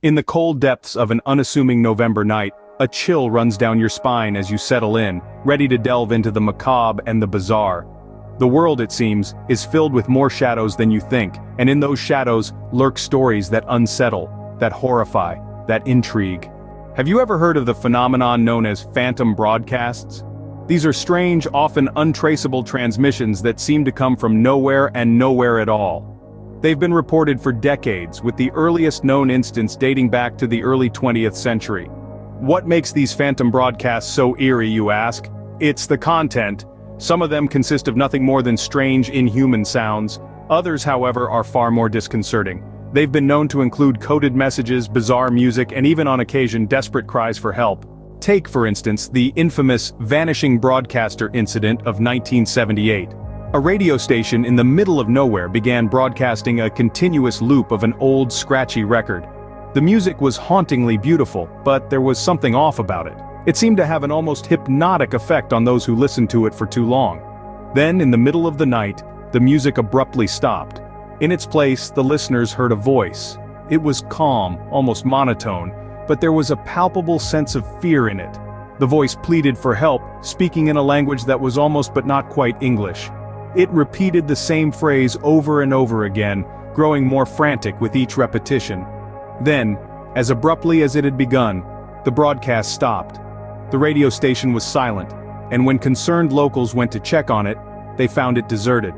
In the cold depths of an unassuming November night, a chill runs down your spine as you settle in, ready to delve into the macabre and the bizarre. The world, it seems, is filled with more shadows than you think, and in those shadows lurk stories that unsettle, that horrify, that intrigue. Have you ever heard of the phenomenon known as phantom broadcasts? These are strange, often untraceable transmissions that seem to come from nowhere and nowhere at all. They've been reported for decades, with the earliest known instance dating back to the early 20th century. What makes these phantom broadcasts so eerie, you ask? It's the content. Some of them consist of nothing more than strange, inhuman sounds. Others, however, are far more disconcerting. They've been known to include coded messages, bizarre music, and even on occasion desperate cries for help. Take, for instance, the infamous vanishing broadcaster incident of 1978. A radio station in the middle of nowhere began broadcasting a continuous loop of an old, scratchy record. The music was hauntingly beautiful, but there was something off about it. It seemed to have an almost hypnotic effect on those who listened to it for too long. Then, in the middle of the night, the music abruptly stopped. In its place, the listeners heard a voice. It was calm, almost monotone, but there was a palpable sense of fear in it. The voice pleaded for help, speaking in a language that was almost but not quite English. It repeated the same phrase over and over again, growing more frantic with each repetition. Then, as abruptly as it had begun, the broadcast stopped. The radio station was silent, and when concerned locals went to check on it, they found it deserted.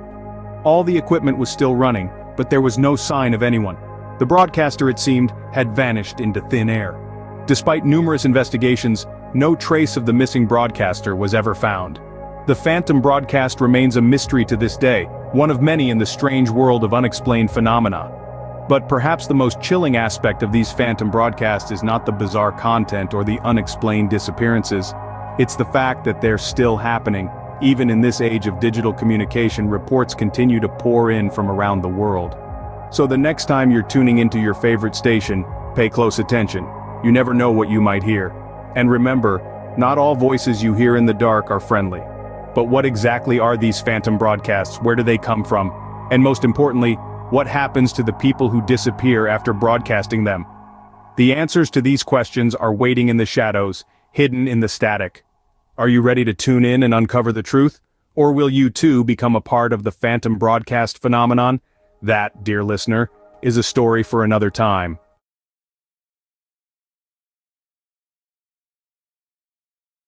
All the equipment was still running, but there was no sign of anyone. The broadcaster, it seemed, had vanished into thin air. Despite numerous investigations, no trace of the missing broadcaster was ever found. The phantom broadcast remains a mystery to this day, one of many in the strange world of unexplained phenomena. But perhaps the most chilling aspect of these phantom broadcasts is not the bizarre content or the unexplained disappearances. It's the fact that they're still happening. Even in this age of digital communication, reports continue to pour in from around the world. So the next time you're tuning into your favorite station, pay close attention. You never know what you might hear. And remember, not all voices you hear in the dark are friendly. But what exactly are these phantom broadcasts? Where do they come from? And most importantly, what happens to the people who disappear after broadcasting them? The answers to these questions are waiting in the shadows, hidden in the static. Are you ready to tune in and uncover the truth? Or will you too become a part of the phantom broadcast phenomenon? That, dear listener, is a story for another time.